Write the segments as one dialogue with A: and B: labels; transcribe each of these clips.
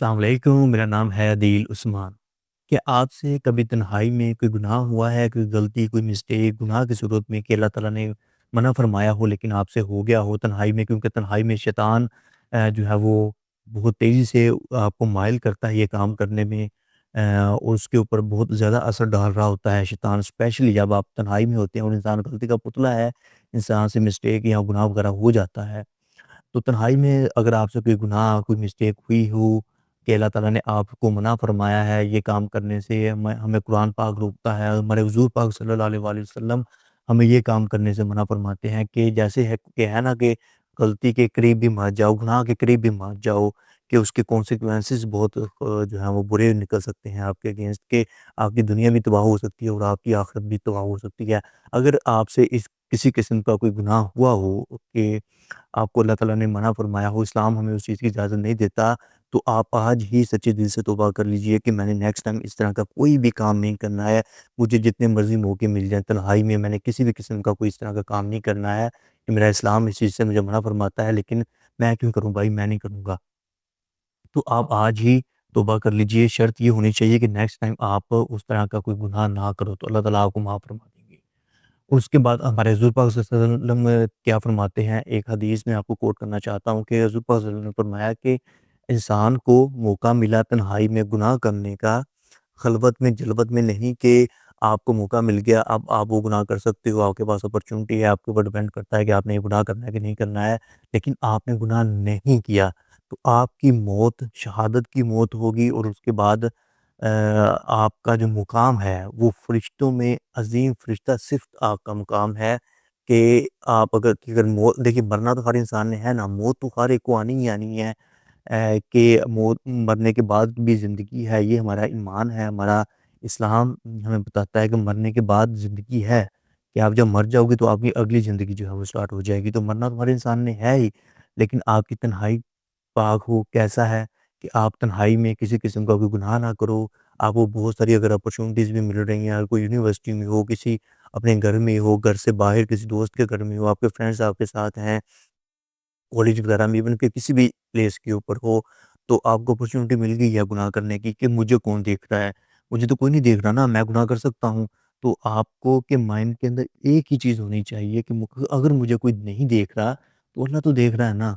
A: السلام علیکم، میرا نام ہے عدیل عثمان۔ کیا آپ سے کبھی تنہائی میں کوئی گناہ ہوا ہے، کوئی غلطی، کوئی مسٹیک گناہ کی صورت میں کہ اللہ تعالیٰ نے منع فرمایا ہو لیکن آپ سے ہو گیا ہو تنہائی میں؟ کیونکہ تنہائی میں شیطان جو ہے وہ بہت تیزی سے آپ کو مائل کرتا ہے یہ کام کرنے میں، اور اس کے اوپر بہت زیادہ اثر ڈال رہا ہوتا ہے شیطان، اسپیشلی جب آپ تنہائی میں ہوتے ہیں اور انسان غلطی کا پتلا ہے، انسان سے مسٹیک یا گناہ وغیرہ ہو جاتا ہے۔ تو تنہائی میں اگر آپ سے کوئی گناہ، کوئی مسٹیک ہوئی ہو کہ اللہ تعالیٰ نے آپ کو منع فرمایا ہے یہ کام کرنے سے، ہمیں قرآن پاک روکتا ہے، ہمارے حضور پاک صلی اللہ علیہ وآلہ وسلم ہمیں یہ کام کرنے سے منع فرماتے ہیں کہ جیسے ہے نا کہ غلطی کے قریب بھی مت جاؤ، گناہ کے قریب بھی مت جاؤ، کہ اس کے کانسیکوینسز بہت جو ہیں وہ برے نکل سکتے ہیں آپ کے اگینسٹ، کہ آپ کی دنیا بھی تباہ ہو سکتی ہے اور آپ کی آخرت بھی تباہ ہو سکتی ہے۔ اگر آپ سے اس کسی قسم کا کوئی گناہ ہوا ہو کہ آپ کو اللہ تعالیٰ نے منع فرمایا ہو، اسلام ہمیں اس چیز کی اجازت نہیں دیتا، تو آپ آج ہی سچے دل سے توبہ کر لیجئے کہ میں نے نیکسٹ ٹائم اس طرح کا کوئی بھی کام نہیں کرنا ہے۔ مجھے جتنے مرضی موقع مل جائیں تنہائی میں نے کسی بھی قسم کا کوئی اس طرح کا کام نہیں کرنا ہے کہ میرا اسلام اس چیز سے مجھے منع فرماتا ہے، لیکن میں کیوں کروں بھائی، میں نہیں کروں گا۔ تو آپ آج ہی توبہ کر لیجئے، شرط یہ ہونی چاہیے کہ نیکسٹ ٹائم آپ اس طرح کا کوئی گناہ نہ کرو، تو اللہ تعالیٰ آپ کو معاف فرما دیں گے۔ اس کے بعد ہمارے حضور پاک صلی اللہ علیہ وسلم کیا فرماتے ہیں، ایک حدیث میں آپ کو کوٹ کرنا چاہتا ہوں کہ حضور پاک صلی اللہ علیہ وسلم نے فرمایا کہ انسان کو موقع ملا تنہائی میں گناہ کرنے کا، خلوت میں جلوت میں نہیں، کہ آپ کو موقع مل گیا اب آپ وہ گناہ کر سکتے ہو، آپ کے پاس اپرچونٹی ہے، آپ کے اوپر ڈیپینڈ کرتا ہے کہ آپ نے یہ گناہ کرنا ہے کہ نہیں کرنا ہے، لیکن آپ نے گناہ نہیں کیا تو آپ کی موت شہادت کی موت ہوگی، اور اس کے بعد آپ کا جو مقام ہے وہ فرشتوں میں عظیم فرشتہ صفت آپ کا مقام ہے، کہ آپ اگر موت دیکھیے، مرنا تو ہر انسان نے ہے نا، موت تو ہر ایک کو آنی ہی آنی ہے، کہ موت مرنے کے بعد بھی زندگی ہے، یہ ہمارا ایمان ہے، ہمارا اسلام ہمیں بتاتا ہے کہ مرنے کے بعد زندگی ہے، کہ آپ جب مر جاؤ گے تو آپ کی اگلی زندگی جو ہے وہ اسٹارٹ ہو جائے گی۔ تو مرنا تو ہر انسان نے ہے ہی، لیکن آپ کی تنہائی پاک ہو کیسا ہے کہ آپ تنہائی میں کسی قسم کا کوئی گناہ نہ کرو۔ آپ کو بہت ساری اگر اپرچونٹیز بھی مل رہی ہیں، اگر کوئی یونیورسٹی میں ہو، کسی اپنے گھر میں ہو، گھر سے باہر کسی دوست کے گھر میں ہو، آپ کے فرینڈس آپ کے ساتھ ہیں، کالج وغیرہ میں، ایون کہ کسی بھی پلیس کے اوپر ہو، تو آپ کو اپرچونٹی مل گئی ہے گناہ کرنے کی، کہ مجھے کون دیکھ رہا ہے، مجھے تو کوئی نہیں دیکھ رہا نا، میں گناہ کر سکتا ہوں۔ تو آپ کو کہ مائنڈ کے اندر ایک ہی چیز ہونی چاہیے کہ اگر مجھے کوئی نہیں دیکھ رہا تو اللہ تو دیکھ رہا ہے نا،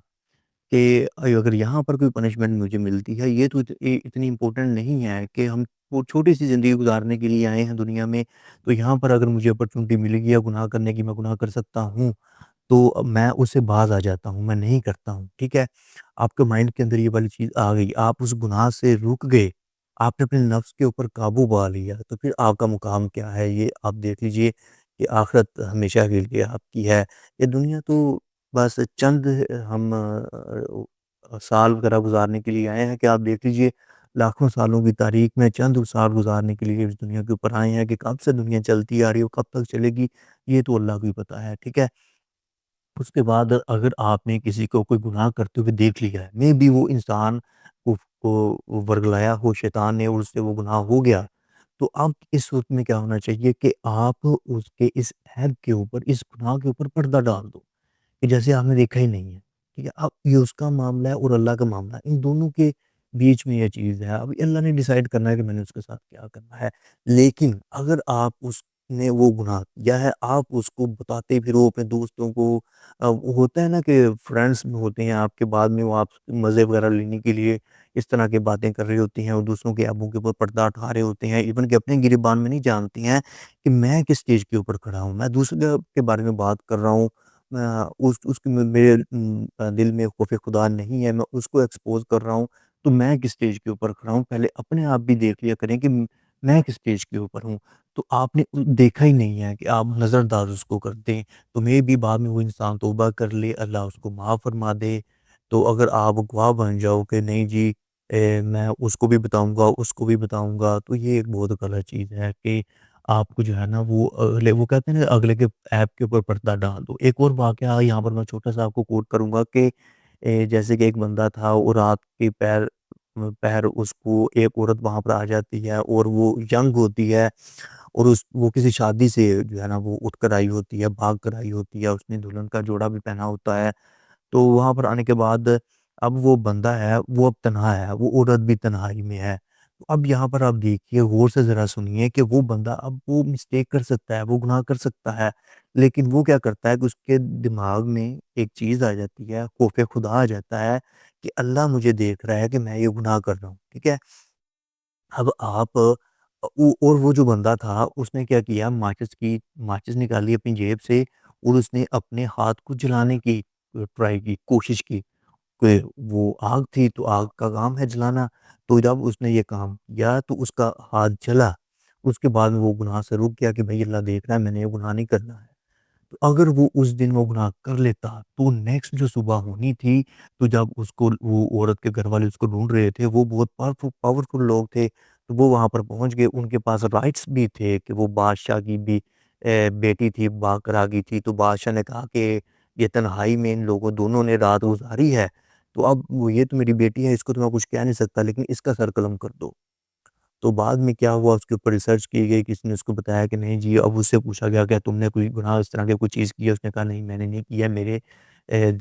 A: کہ اگر یہاں پر کوئی پنشمنٹ مجھے ملتی ہے، یہ تو اتنی امپورٹنٹ نہیں ہے کہ ہم وہ چھوٹی سی زندگی گزارنے کے لیے آئے ہیں دنیا میں، تو یہاں پر اگر مجھے اپرچونٹی ملے گی یا گناہ کرنے کی، میں گناہ کر سکتا ہوں، تو میں اس سے باز آ جاتا ہوں، میں نہیں کرتا ہوں، ٹھیک ہے؟ آپ کے مائنڈ کے اندر یہ والی چیز آ گئی، آپ اس گناہ سے رک گئے، آپ نے اپنے نفس کے اوپر قابو پا لیا، تو پھر آپ کا مقام کیا ہے یہ آپ دیکھ لیجئے، کہ آخرت ہمیشہ کے لیے آپ کی ہے۔ یہ دنیا تو بس چند ہم سال وغیرہ گزارنے کے لیے آئے ہیں، کہ آپ دیکھ لیجئے لاکھوں سالوں کی تاریخ میں چند سال گزارنے کے لیے اس دنیا کے اوپر آئے ہیں، کہ کب سے دنیا چلتی آ رہی ہے اور کب تک چلے گی یہ تو اللہ کو ہی پتہ ہے، ٹھیک ہے؟ اس کے بعد اگر آپ نے کسی کو کوئی گناہ کرتے ہوئے دیکھ لیا ہے، میں بھی وہ انسان کو ورگلایا ہو شیطان نے اور اس سے وہ گناہ ہو گیا، تو اب اس وقت میں کیا ہونا چاہیے کہ آپ اس کے اس عیب کے اوپر، اس گناہ کے اوپر پردہ ڈال دو، کہ جیسے آپ نے دیکھا ہی نہیں ہے، ٹھیک ہے؟ اب یہ اس کا معاملہ ہے اور اللہ کا معاملہ ہے، ان دونوں کے بیچ میں یہ چیز ہے، اب اللہ نے ڈیسائیڈ کرنا ہے کہ میں نے اس کے ساتھ کیا کرنا ہے۔ لیکن اگر آپ اس نے وہ گناہ کیا ہے، آپ اس کو بتاتے پھرو اپنے دوستوں کو، ہوتا ہے نا کہ فرینڈس ہوتے ہیں آپ کے، بعد میں وہ آپ مزے وغیرہ لینے کے لیے اس طرح کی باتیں کر رہی ہوتی ہیں، اور دوسروں کے ایبوں کے اوپر پردہ اٹھا رہے ہوتے ہیں، ایون کہ اپنے گریبان میں نہیں جانتی ہیں کہ میں کس اسٹیج کے اوپر کھڑا ہوں، میں دوسرے کے بارے میں بات کر رہا ہوں، اس کی میرے دل میں خوف خدا نہیں ہے، میں اس کو ایکسپوز کر رہا ہوں، تو میں کس اسٹیج کے اوپر کھڑا ہوں، پہلے اپنے آپ بھی دیکھ لیا کریں کہ میں کس اسٹیج کے اوپر ہوں۔ تو آپ نے دیکھا ہی نہیں ہے کہ آپ نظر انداز اس کو کر دیں، تو میں بھی بعد میں وہ انسان توبہ کر لے، اللہ اس کو معاف فرما دے، تو اگر آپ گواہ بن جاؤ کہ نہیں جی، میں اس کو بھی بتاؤں گا، اس کو بھی بتاؤں گا، تو یہ ایک بہت غلط چیز ہے کہ آپ کو جو ہے نا وہ کہتے ہیں نا اگلے کے ایپ کے اوپر پردہ ڈال دو۔ ایک اور واقعہ یہاں پر میں چھوٹا سا آپ کو کوٹ کروں گا کہ جیسے کہ ایک بندہ تھا اور رات کے پیر پیر اس کو ایک عورت وہاں پر آ جاتی ہے اور وہ ینگ ہوتی ہے، اور وہ کسی شادی سے جو ہے نا وہ اٹھ کر آئی ہوتی ہے، بھاگ کر آئی ہوتی ہے، اس نے دلہن کا جوڑا بھی پہنا ہوتا ہے، تو وہاں پر آنے کے بعد اب وہ بندہ ہے وہ اب تنہا ہے، وہ عورت بھی تنہائی میں ہے۔ تو اب یہاں پر آپ دیکھیے، غور سے ذرا سنیے کہ وہ بندہ اب وہ مسٹیک کر سکتا ہے، وہ گناہ کر سکتا ہے، لیکن وہ کیا کرتا ہے کہ اس کے دماغ میں ایک چیز آ جاتی ہے، خوف خدا آ جاتا ہے کہ اللہ مجھے دیکھ رہا ہے کہ میں یہ گناہ کر رہا ہوں، ٹھیک ہے؟ اب آپ اور وہ جو بندہ تھا اس نے کیا کیا، ماچس نکالی اپنی جیب سے اور اس نے اپنے ہاتھ کو جلانے کی ٹرائی کی، کوشش کی کہ وہ آگ تھی تو آگ کا کام ہے جلانا، تو جب اس نے یہ کام کیا تو اس کا ہاتھ جلا۔ اس کے بعد وہ گناہ سے رک گیا کہ بھائی اللہ دیکھ رہا ہے، میں نے یہ گناہ نہیں کرنا ہے۔ تو اگر وہ اس دن وہ گناہ کر لیتا تو نیکسٹ جو صبح ہونی تھی، تو جب اس کو وہ عورت کے گھر والے اس کو ڈھونڈ رہے تھے، وہ بہت پاورفل لوگ تھے، تو وہ وہاں پر پہنچ گئے، ان کے پاس رائٹس بھی تھے کہ وہ بادشاہ کی بھی بیٹی تھی، با کراگی تھی، تو بادشاہ نے کہا کہ یہ تنہائی میں ان لوگوں دونوں نے رات گزاری ہے، تو اب وہ یہ تو میری بیٹی ہے، اس کو تو میں کچھ کہہ نہیں سکتا، لیکن اس کا سر قلم کر دو۔ تو بعد میں کیا ہوا، اس کے اوپر ریسرچ کی گئی، کسی نے اس کو بتایا کہ نہیں جی، اب اس سے پوچھا گیا کہ تم نے کوئی گناہ اس طرح کی کوئی چیز کی ہے؟ اس نے کہا نہیں میں نے نہیں کیا، میرے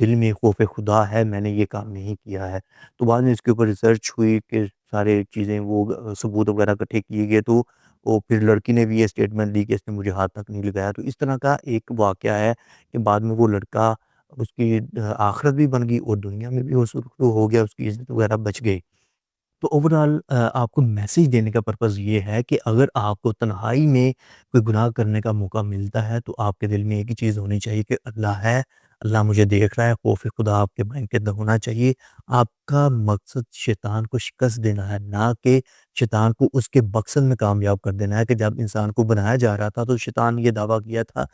A: دل میں خوف خدا ہے، میں نے یہ کام نہیں کیا ہے۔ تو بعد میں اس کے اوپر ریسرچ ہوئی کہ سارے چیزیں وہ ثبوت وغیرہ اکٹھے کیے گئے، تو وہ پھر لڑکی نے بھی یہ اسٹیٹمنٹ دی کہ اس نے مجھے ہاتھ تک نہیں لگایا۔ تو اس طرح کا ایک واقعہ ہے کہ بعد میں وہ لڑکا، اس کی آخرت بھی بن گئی اور دنیا میں بھی وہ سرخرو ہو گیا، اس کی عزت وغیرہ بچ گئی۔ تو اوورآل آپ کو میسج دینے کا پرپس یہ ہے کہ اگر آپ کو تنہائی میں کوئی گناہ کرنے کا موقع ملتا ہے تو آپ کے دل میں ایک ہی چیز ہونی چاہیے کہ اللہ ہے، اللہ مجھے دیکھ رہا ہے، خوف خدا آپ کے مائنڈ کے اندر ہونا چاہیے۔ آپ کا مقصد شیطان کو شکست دینا ہے، نہ کہ شیطان کو اس کے مقصد میں کامیاب کر دینا ہے۔ کہ جب انسان کو بنایا جا رہا تھا تو شیطان نے یہ دعویٰ کیا تھا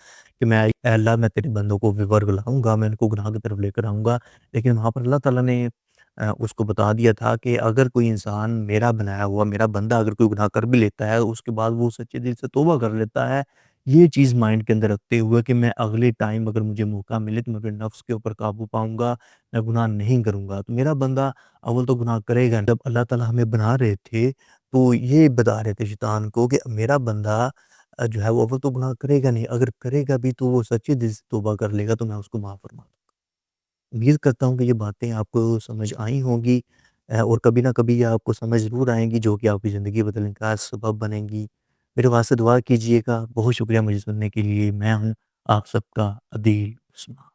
A: کہ میں اے اللہ میں تیرے بندوں کو ورگ لاؤں گا، میں ان کو گناہ کی طرف لے کر آؤں گا، لیکن وہاں پر اللہ تعالیٰ نے اس کو بتا دیا تھا کہ اگر کوئی انسان میرا بنایا ہوا، میرا بندہ اگر کوئی گناہ کر بھی لیتا ہے، اس کے بعد وہ سچے دل سے توبہ کر لیتا ہے، یہ چیز مائنڈ کے اندر رکھتے ہوئے کہ میں اگلے ٹائم اگر مجھے موقع ملے تو میں اپنے نفس کے اوپر قابو پاؤں گا، میں گناہ نہیں کروں گا، تو میرا بندہ اول تو گناہ کرے گا۔ جب اللہ تعالیٰ ہمیں بنا رہے تھے تو یہ بتا رہے تھے شیطان کو کہ میرا بندہ جو ہے وہ اول تو گناہ کرے گا نہیں، اگر کرے گا بھی تو وہ سچے دل سے توبہ کر لے گا تو میں اس کو معاف فرما دوں گا۔ امید کرتا ہوں کہ یہ باتیں آپ کو سمجھ آئی ہوں گی، اور کبھی نہ کبھی یہ آپ کو سمجھ ضرور آئیں گی، جو کہ آپ کی زندگی بدلنے کا سبب بنیں گی۔ میرے واسطے دعا کیجیے گا۔ بہت شکریہ مجھے سننے کے لیے۔ میں ہوں آپ سب کا عدیل عثمان۔